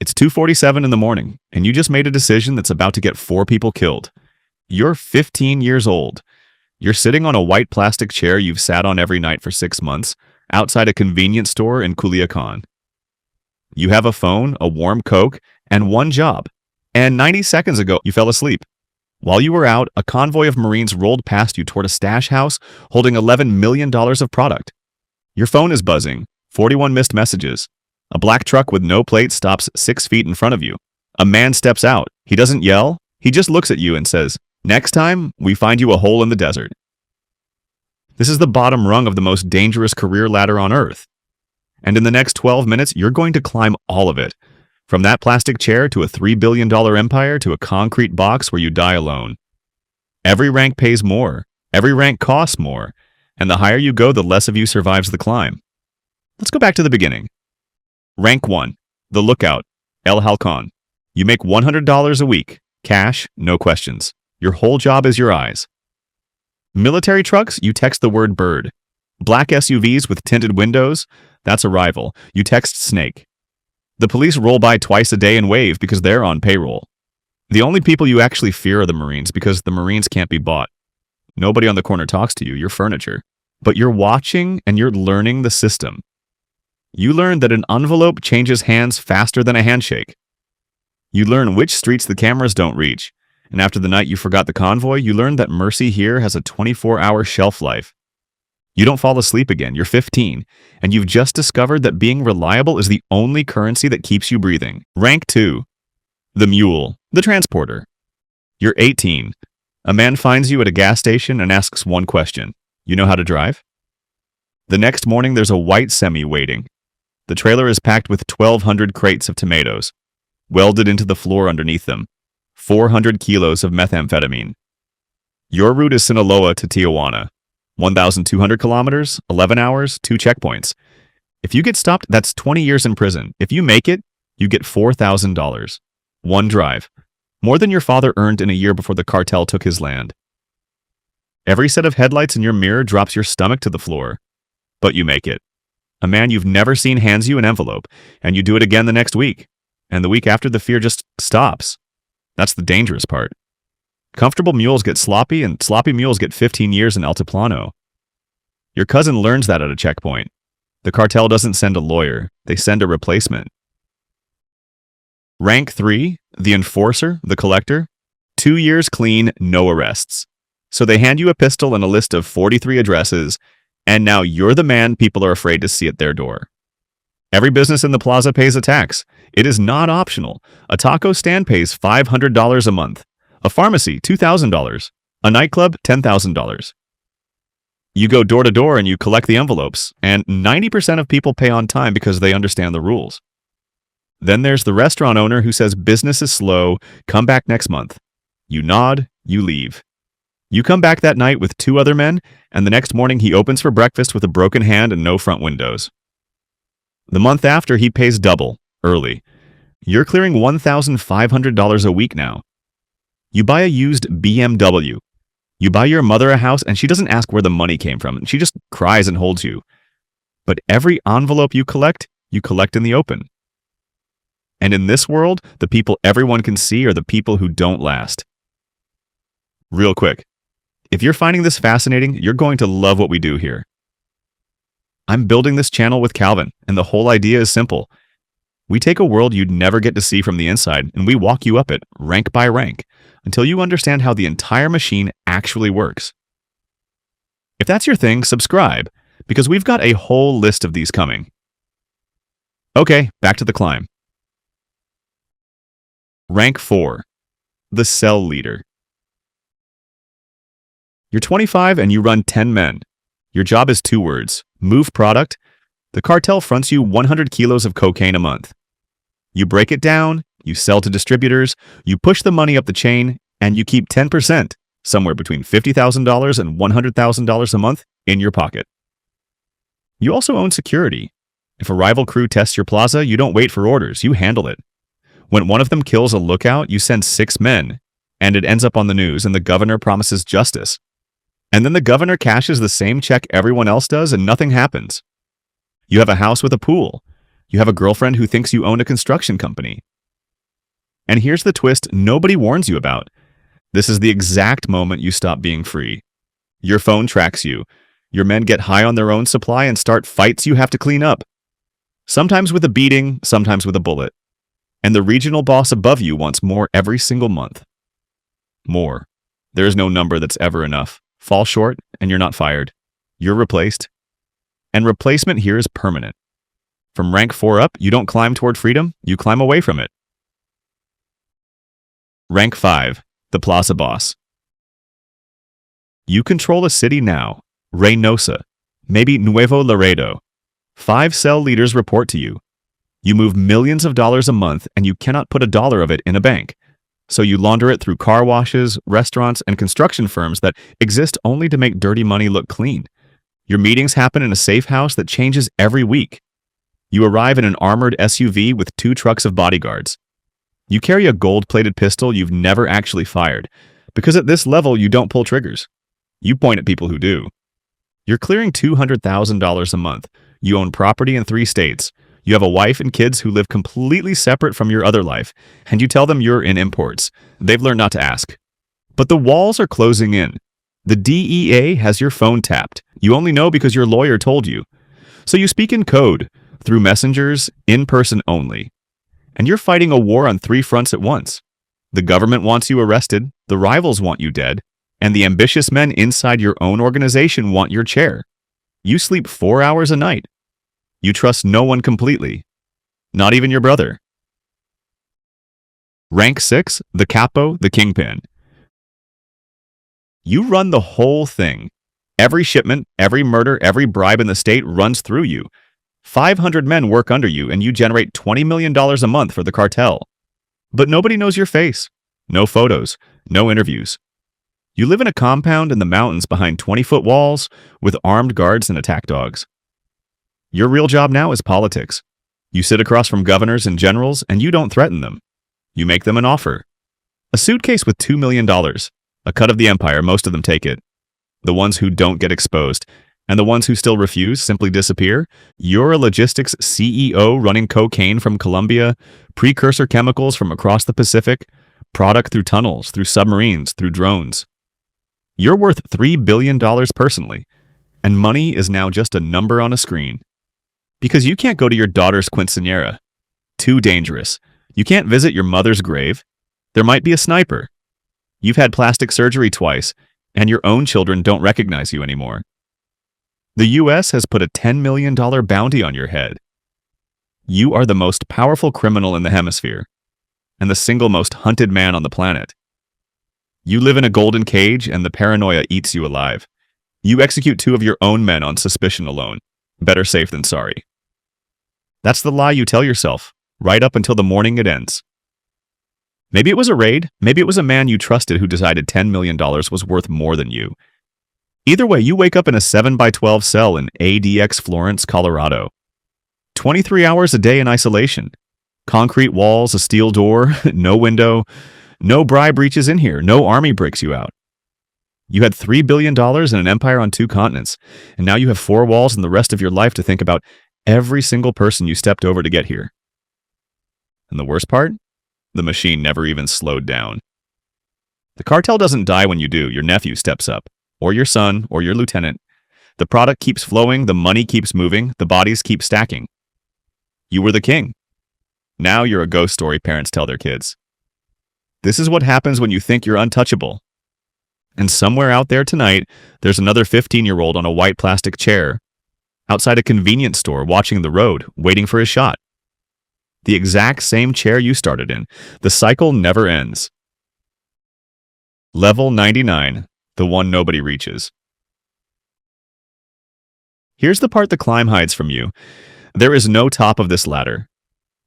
It's 2:47 in the morning, and you just made a decision that's about to get 4 people killed. You're 15 years old. You're sitting on a white plastic chair you've sat on every night for 6 months, outside a convenience store in Culiacan. You have a phone, a warm Coke, and one job. And 90 seconds ago, you fell asleep. While you were out, a convoy of Marines rolled past you toward a stash house holding $11 million of product. Your phone is buzzing, 41 missed messages. A black truck with no plate stops 6 feet in front of you. A man steps out. He doesn't yell. He just looks at you and says, "Next time, we find you a hole in the desert." This is the bottom rung of the most dangerous career ladder on Earth. And in the next 12 minutes, you're going to climb all of it. From that plastic chair to a $3 billion empire to a concrete box where you die alone. Every rank pays more. Every rank costs more. And the higher you go, the less of you survives the climb. Let's go back to the beginning. Rank 1. The Lookout. El Halcon. You make $100 a week. Cash, no questions. Your whole job is your eyes. Military trucks, you text the word bird. Black SUVs with tinted windows, that's a rival. You text snake. The police roll by twice a day and wave because they're on payroll. The only people you actually fear are the Marines because the Marines can't be bought. Nobody on the corner talks to you, you're furniture. But you're watching and you're learning the system. You learn that an envelope changes hands faster than a handshake. You learn which streets the cameras don't reach. And after the night you forgot the convoy, you learn that mercy here has a 24-hour shelf life. You don't fall asleep again, you're 15, and you've just discovered that being reliable is the only currency that keeps you breathing. Rank 2. The Mule, the transporter. You're 18. A man finds you at a gas station and asks one question. You know how to drive? The next morning there's a white semi waiting. The trailer is packed with 1,200 crates of tomatoes, welded into the floor underneath them. 400 kilos of methamphetamine. Your route is Sinaloa to Tijuana. 1,200 kilometers, 11 hours, 2 checkpoints. If you get stopped, that's 20 years in prison. If you make it, you get $4,000. One drive. More than your father earned in a year before the cartel took his land. Every set of headlights in your mirror drops your stomach to the floor. But you make it. A man you've never seen hands you an envelope, and you do it again the next week. And the week after, the fear just stops. That's the dangerous part. Comfortable mules get sloppy, and sloppy mules get 15 years in Altiplano. Your cousin learns that at a checkpoint. The cartel doesn't send a lawyer, they send a replacement. Rank 3, the enforcer, the collector. 2 years clean, no arrests. So they hand you a pistol and a list of 43 addresses, and now you're the man people are afraid to see at their door. Every business in the Plaza pays a tax. It is not optional. A taco stand pays $500 a month. A pharmacy, $2,000. A nightclub, $10,000. You go door to door and you collect the envelopes, and 90% of people pay on time because they understand the rules. Then there's the restaurant owner who says business is slow, come back next month. You nod, you leave. You come back that night with 2 other men, and the next morning he opens for breakfast with a broken hand and no front windows. The month after, he pays double, early. You're clearing $1,500 a week now. You buy a used BMW. You buy your mother a house, and she doesn't ask where the money came from. She just cries and holds you. But every envelope you collect in the open. And in this world, the people everyone can see are the people who don't last. Real quick, if you're finding this fascinating, you're going to love what we do here. I'm building this channel with Calvin, and the whole idea is simple. We take a world you'd never get to see from the inside, and we walk you up it, rank by rank, until you understand how the entire machine actually works. If that's your thing, subscribe, because we've got a whole list of these coming. Okay, back to the climb. Rank 4. The Cell Leader. You're 25 and you run 10 men. Your job is 2 words. Move product. The cartel fronts you 100 kilos of cocaine a month. You break it down, you sell to distributors, you push the money up the chain, and you keep 10%, somewhere between $50,000 and $100,000 a month, in your pocket. You also own security. If a rival crew tests your plaza, you don't wait for orders, you handle it. When one of them kills a lookout, you send 6 men, and it ends up on the news, and the governor promises justice. And then the governor cashes the same check everyone else does, and nothing happens. You have a house with a pool. You have a girlfriend who thinks you own a construction company. And here's the twist nobody warns you about. This is the exact moment you stop being free. Your phone tracks you. Your men get high on their own supply and start fights you have to clean up. Sometimes with a beating, sometimes with a bullet. And the regional boss above you wants more every single month. More. There is no number that's ever enough. Fall short, and you're not fired. You're replaced. And replacement here is permanent. From rank 4 up, you don't climb toward freedom, you climb away from it. Rank 5, the Plaza boss. You control a city now, Reynosa, maybe Nuevo Laredo. 5 cell leaders report to you. You move millions of dollars a month and you cannot put a dollar of it in a bank. So you launder it through car washes, restaurants, and construction firms that exist only to make dirty money look clean. Your meetings happen in a safe house that changes every week. You arrive in an armored SUV with 2 trucks of bodyguards. You carry a gold-plated pistol you've never actually fired, because at this level you don't pull triggers. You point at people who do. You're clearing $200,000 a month. You own property in 3 states. You have a wife and kids who live completely separate from your other life, and you tell them you're in imports. They've learned not to ask. But the walls are closing in. The DEA has your phone tapped. You only know because your lawyer told you. So you speak in code, through messengers, in person only. And you're fighting a war on 3 fronts at once. The government wants you arrested, the rivals want you dead, and the ambitious men inside your own organization want your chair. You sleep 4 hours a night. You trust no one completely, not even your brother. Rank 6, the Capo, the kingpin. You run the whole thing. Every shipment, every murder, every bribe in the state runs through you. 500 men work under you and you generate $20 million a month for the cartel. But nobody knows your face. No photos, no interviews. You live in a compound in the mountains behind 20-foot walls with armed guards and attack dogs. Your real job now is politics. You sit across from governors and generals and you don't threaten them. You make them an offer. A suitcase with $2 million. A cut of the empire, most of them take it. The ones who don't get exposed. And the ones who still refuse simply disappear. You're a logistics CEO running cocaine from Colombia, precursor chemicals from across the Pacific, product through tunnels, through submarines, through drones. You're worth $3 billion personally. And money is now just a number on a screen. Because you can't go to your daughter's quinceañera. Too dangerous. You can't visit your mother's grave. There might be a sniper. You've had plastic surgery twice, and your own children don't recognize you anymore. The US has put a $10 million bounty on your head. You are the most powerful criminal in the hemisphere, and the single most hunted man on the planet. You live in a golden cage, and the paranoia eats you alive. You execute 2 of your own men on suspicion alone. Better safe than sorry. That's the lie you tell yourself, right up until the morning it ends. Maybe it was a raid, maybe it was a man you trusted who decided $10 million was worth more than you. Either way, you wake up in a 7x12 cell in ADX Florence, Colorado. 23 hours a day in isolation. Concrete walls, a steel door, no window, no bribe reaches in here, no army breaks you out. You had $3 billion and an empire on 2 continents, and now you have 4 walls and the rest of your life to think about every single person you stepped over to get here. And the worst part? The machine never even slowed down. The cartel doesn't die when you do. Your nephew steps up, or your son, or your lieutenant. The product keeps flowing, the money keeps moving, the bodies keep stacking. You were the king. Now you're a ghost story parents tell their kids. This is what happens when you think you're untouchable. And somewhere out there tonight, there's another 15-year-old on a white plastic chair, outside a convenience store watching the road, waiting for his shot. The exact same chair you started in. The cycle never ends. Level 99, the one nobody reaches. Here's the part the climb hides from you. There is no top of this ladder.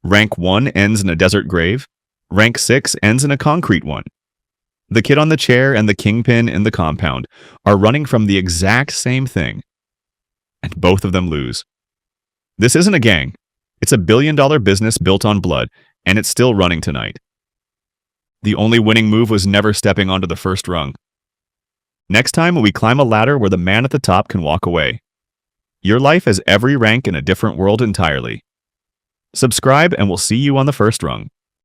Rank 1 ends in a desert grave. Rank 6 ends in a concrete one. The kid on the chair and the kingpin in the compound are running from the exact same thing. And both of them lose. This isn't a gang. It's a billion-dollar business built on blood, and it's still running tonight. The only winning move was never stepping onto the first rung. Next time, we climb a ladder where the man at the top can walk away. Your life has every rank in a different world entirely. Subscribe, and we'll see you on the first rung.